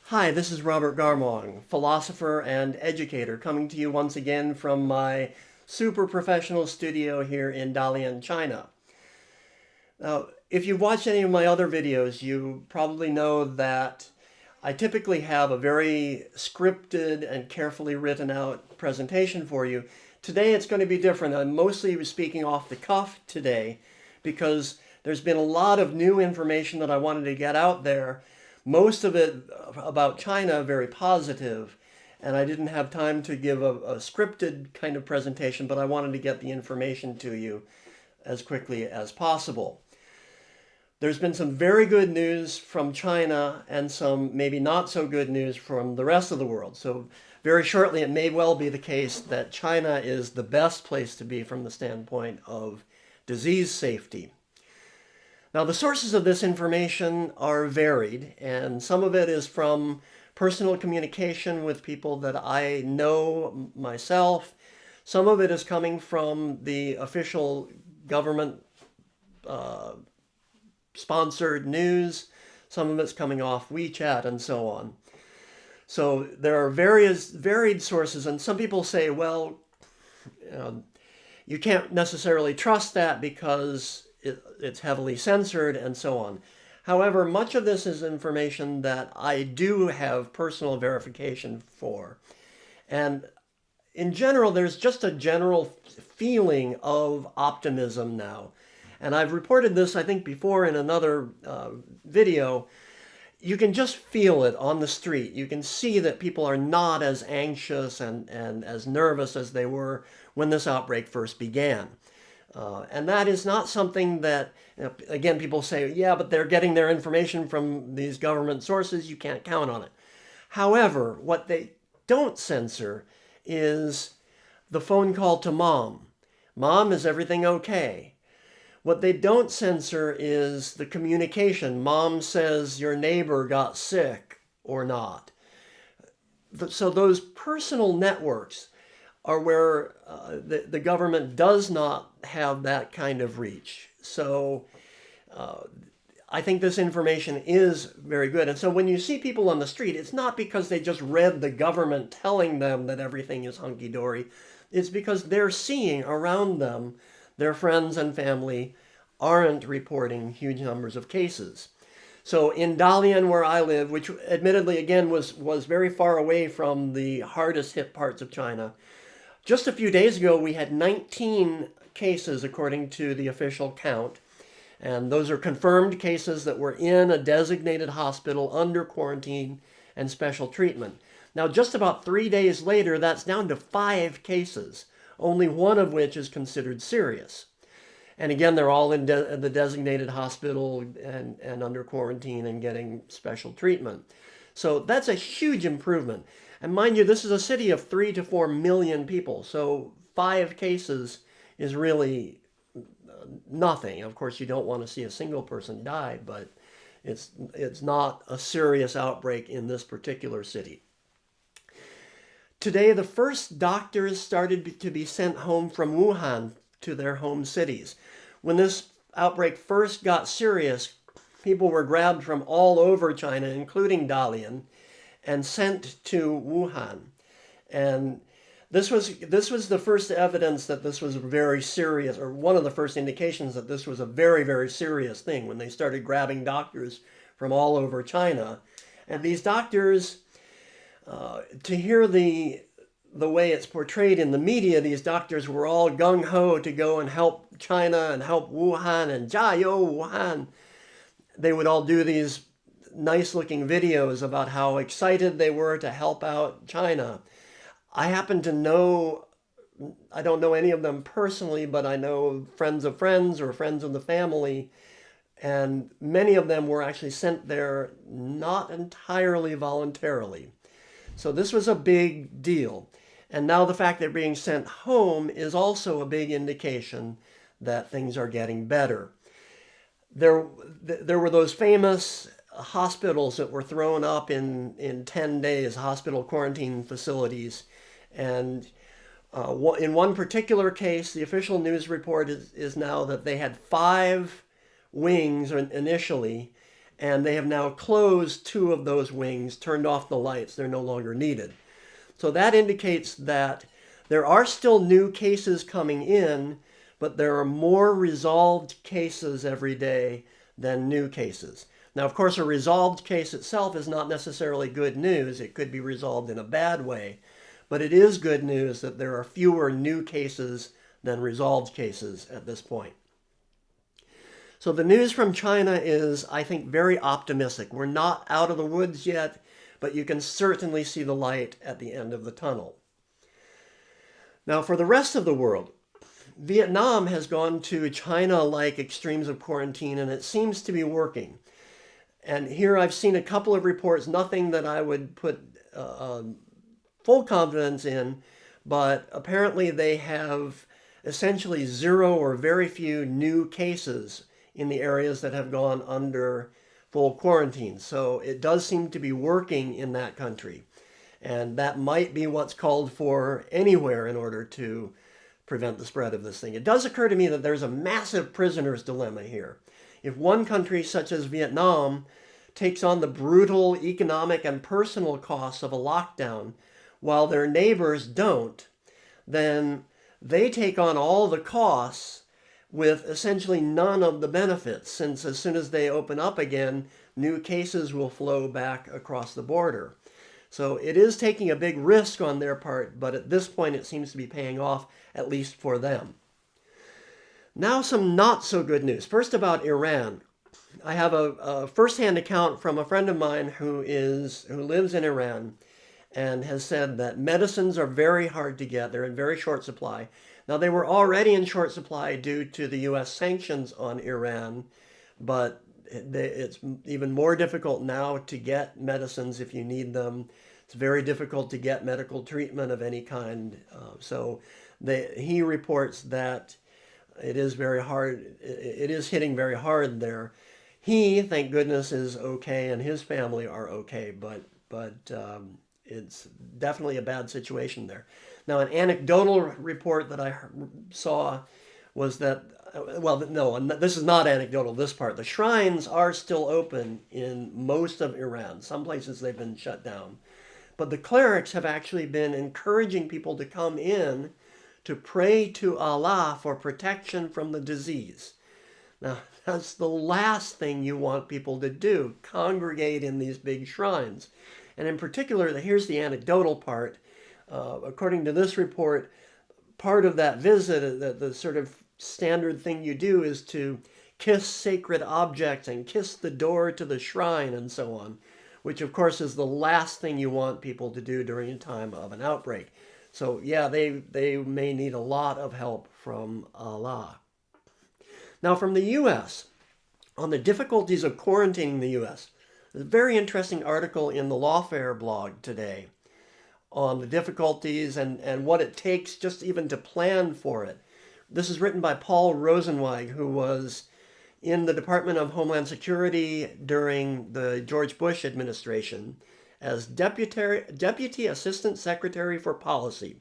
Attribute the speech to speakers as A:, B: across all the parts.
A: Hi, this is Robert Garmong, philosopher and educator, coming to you once again from my super professional studio here in Dalian, China. Now, if you've watched any of my other videos, you probably know that I typically have a very scripted and carefully written out presentation for you. Today it's going to be different. I'm mostly speaking off the cuff today because there's been a lot of new information that I wanted to get out there. Most of it about China very positive, and I didn't have time to give a scripted kind of presentation, but I wanted to get the information to you as quickly as possible. There's been some very good news from China and some maybe not so good news from the rest of the world. So very shortly, it may well be the case that China is the best place to be from the standpoint of disease safety. Now, the sources of this information are varied, and some of it is from personal communication with people that I know myself. Some of it is coming from the official government sponsored news. Some of it's coming off WeChat and so on. So there are varied sources, and some people say, well, you can't necessarily trust that because it's heavily censored and so on. However, much of this is information that I do have personal verification for. And in general, there's just a general feeling of optimism now. And I've reported this, I think, before in another video. You can just feel it on the street. You can see that people are not as anxious and as nervous as they were when this outbreak first began. And that is not something that, again, people say, yeah, but they're getting their information from these government sources. You can't count on it. However, what they don't censor is the phone call to mom. Mom, is everything okay? What they don't censor is the communication. Mom says your neighbor got sick or not. So those personal networks are where the government does not have that kind of reach. So I think this information is very good. And so when you see people on the street, it's not because they just read the government telling them that everything is hunky-dory. It's because they're seeing around them their friends and family aren't reporting huge numbers of cases. So in Dalian, where I live, which admittedly, again, was very far away from the hardest hit parts of China, just a few days ago, we had 19 cases according to the official count. And those are confirmed cases that were in a designated hospital under quarantine and special treatment. Now, just about 3 days later, that's down to 5 cases, only one of which is considered serious. And again, they're all in the designated hospital and under quarantine and getting special treatment. So that's a huge improvement. And mind you, this is a city of 3 to 4 million people. So 5 cases is really nothing. Of course, you don't want to see a single person die, but it's not a serious outbreak in this particular city. Today, the first doctors started to be sent home from Wuhan to their home cities. When this outbreak first got serious, people were grabbed from all over China, including Dalian, and sent to Wuhan. And this was the first evidence that this was very serious, or one of the first indications that this was a very, very serious thing when they started grabbing doctors from all over China. And these doctors, to hear the way it's portrayed in the media, these doctors were all gung-ho to go and help China and help Wuhan and 加油 Wuhan. They would all do these nice-looking videos about how excited they were to help out China. I happen to know, I don't know any of them personally, but I know friends of friends or friends of the family, and many of them were actually sent there not entirely voluntarily. So this was a big deal. And now the fact they're being sent home is also a big indication that things are getting better. There were those famous hospitals that were thrown up in 10 days, hospital quarantine facilities. And in one particular case, the official news report is now that they had 5 wings initially, and they have now closed two of those wings, turned off the lights. They're no longer needed. So that indicates that there are still new cases coming in, but there are more resolved cases every day than new cases. Now, of course, a resolved case itself is not necessarily good news. It could be resolved in a bad way, but it is good news that there are fewer new cases than resolved cases at this point. So the news from China is, I think, very optimistic. We're not out of the woods yet, but you can certainly see the light at the end of the tunnel. Now, for the rest of the world, Vietnam has gone to China-like extremes of quarantine, and it seems to be working. And here I've seen a couple of reports, nothing that I would put full confidence in, but apparently they have essentially zero or very few new cases in the areas that have gone under full quarantine. So it does seem to be working in that country. And that might be what's called for anywhere in order to prevent the spread of this thing. It does occur to me that there's a massive prisoner's dilemma here. If one country, such as Vietnam, takes on the brutal economic and personal costs of a lockdown, while their neighbors don't, then they take on all the costs with essentially none of the benefits, since as soon as they open up again, new cases will flow back across the border. So it is taking a big risk on their part, but at this point it seems to be paying off, at least for them. Now some not so good news. First about Iran. I have a first-hand account from a friend of mine who lives in Iran and has said that medicines are very hard to get. They're in very short supply. Now, they were already in short supply due to the U.S. sanctions on Iran, but it's even more difficult now to get medicines if you need them. It's very difficult to get medical treatment of any kind. He reports that it is very hard. It is hitting very hard there. He, thank goodness, is okay, and his family are okay, but it's definitely a bad situation there. Now, an anecdotal report that I saw was that, well, no, this is not anecdotal, this part. The shrines are still open in most of Iran. Some places they've been shut down. But the clerics have actually been encouraging people to come in to pray to Allah for protection from the disease. Now, that's the last thing you want people to do, congregate in these big shrines. And in particular, here's the anecdotal part. According to this report, part of that visit, the sort of standard thing you do is to kiss sacred objects and kiss the door to the shrine and so on, which of course is the last thing you want people to do during a time of an outbreak. So yeah, they may need a lot of help from Allah. Now from the U.S., on the difficulties of quarantining the U.S., there's a very interesting article in the Lawfare blog today on the difficulties and what it takes just even to plan for it. This is written by Paul Rosenzweig, who was in the Department of Homeland Security during the George Bush administration as Deputy Assistant Secretary for Policy.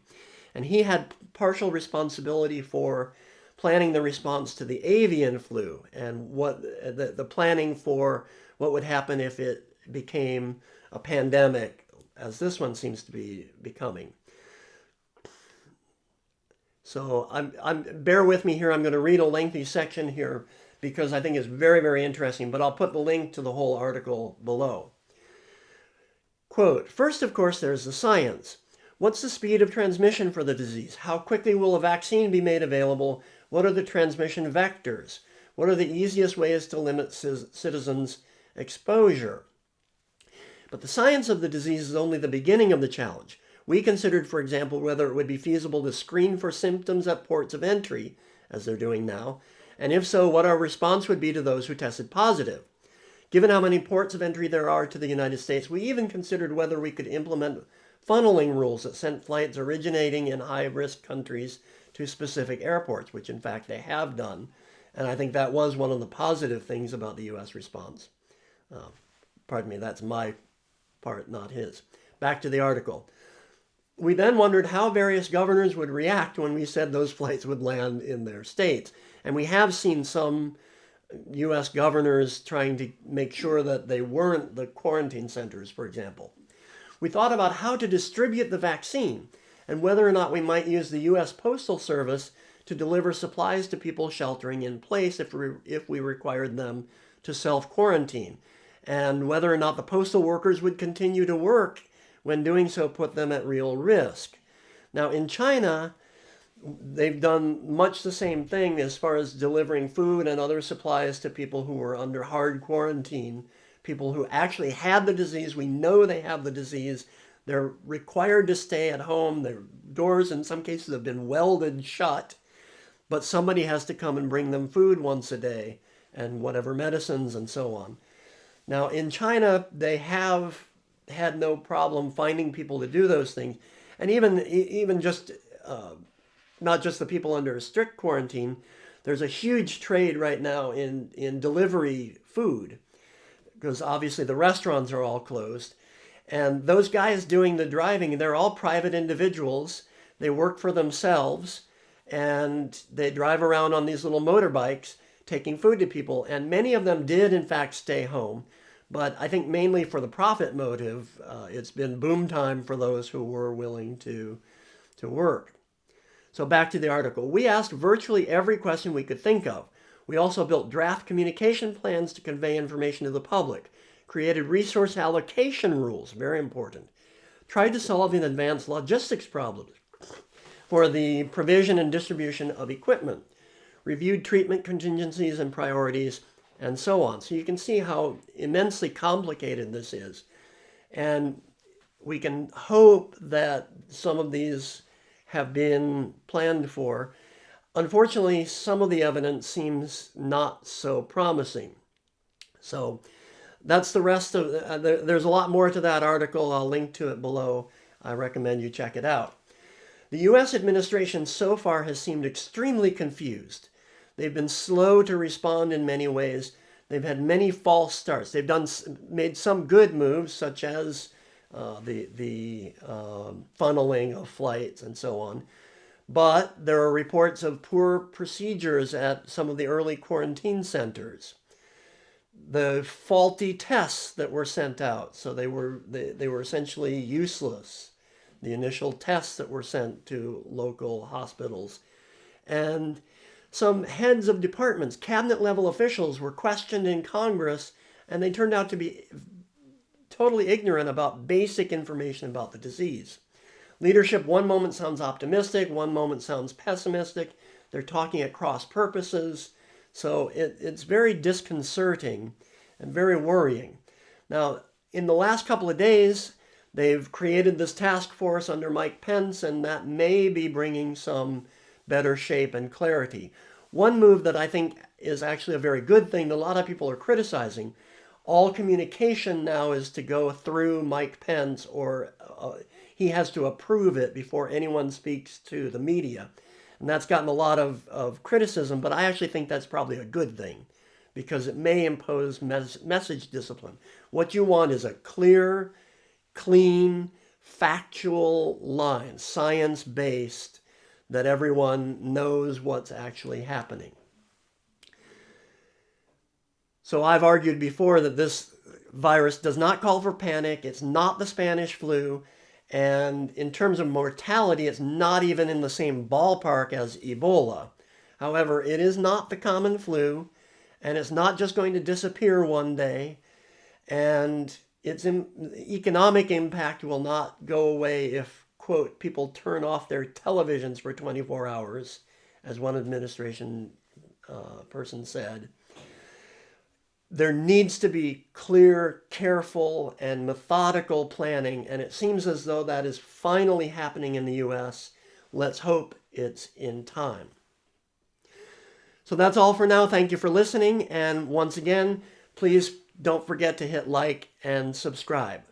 A: And he had partial responsibility for planning the response to the avian flu and what the planning for what would happen if it became a pandemic, as this one seems to be becoming. So bear with me here. I'm going to read a lengthy section here because I think it's very, very interesting, but I'll put the link to the whole article below. Quote, first, of course, there's the science. What's the speed of transmission for the disease? How quickly will a vaccine be made available? What are the transmission vectors? What are the easiest ways to limit citizens' exposure? But the science of the disease is only the beginning of the challenge. We considered, for example, whether it would be feasible to screen for symptoms at ports of entry, as they're doing now, and if so, what our response would be to those who tested positive. Given how many ports of entry there are to the United States, we even considered whether we could implement funneling rules that sent flights originating in high-risk countries to specific airports, which in fact they have done. And I think that was one of the positive things about the U.S. response. Pardon me, that's my part, not his. Back to the article. We then wondered how various governors would react when we said those flights would land in their states. And we have seen some U.S. governors trying to make sure that they weren't the quarantine centers, for example. We thought about how to distribute the vaccine and whether or not we might use the U.S. Postal Service to deliver supplies to people sheltering in place if we required them to self-quarantine, and whether or not the postal workers would continue to work when doing so put them at real risk. Now, in China, they've done much the same thing as far as delivering food and other supplies to people who were under hard quarantine, people who actually had the disease. We know they have the disease. They're required to stay at home. Their doors, in some cases, have been welded shut, but somebody has to come and bring them food once a day and whatever medicines and so on. Now, in China, they have had no problem finding people to do those things. And even just, not just the people under strict quarantine, there's a huge trade right now in delivery food, because obviously the restaurants are all closed. And those guys doing the driving, they're all private individuals. They work for themselves, and they drive around on these little motorbikes taking food to people. And many of them did, in fact, stay home. But I think mainly for the profit motive, it's been boom time for those who were willing to work. So back to the article. We asked virtually every question we could think of. We also built draft communication plans to convey information to the public, created resource allocation rules, very important, tried to solve in advance logistics problems for the provision and distribution of equipment, reviewed treatment contingencies and priorities, and so on. So you can see how immensely complicated this is. And we can hope that some of these have been planned for. Unfortunately, some of the evidence seems not so promising. So that's the rest of, there's a lot more to that article. I'll link to it below. I recommend you check it out. The U.S. administration so far has seemed extremely confused. They've been slow to respond in many ways. They've had many false starts. They've made some good moves, such as the funneling of flights and so on. But there are reports of poor procedures at some of the early quarantine centers. The faulty tests that were sent out, so they were essentially useless. The initial tests that were sent to local hospitals. And some heads of departments, cabinet-level officials, were questioned in Congress, and they turned out to be totally ignorant about basic information about the disease. Leadership one moment sounds optimistic, one moment sounds pessimistic. They're talking at cross purposes. So it's very disconcerting and very worrying. Now, in the last couple of days, they've created this task force under Mike Pence, and that may be bringing some better shape and clarity. One move that I think is actually a very good thing that a lot of people are criticizing, all communication now is to go through Mike Pence, or he has to approve it before anyone speaks to the media. And that's gotten a lot of criticism, but I actually think that's probably a good thing, because it may impose message discipline. What you want is a clear, clean, factual line, science-based, that everyone knows what's actually happening. So I've argued before that this virus does not call for panic. It's not the Spanish flu. And in terms of mortality, it's not even in the same ballpark as Ebola. However, it is not the common flu, and it's not just going to disappear one day. And its economic impact will not go away if, quote, people turn off their televisions for 24 hours, as one administration person said. There needs to be clear, careful, and methodical planning, and it seems as though that is finally happening in the U.S. Let's hope it's in time. So that's all for now. Thank you for listening, and once again, please don't forget to hit like and subscribe.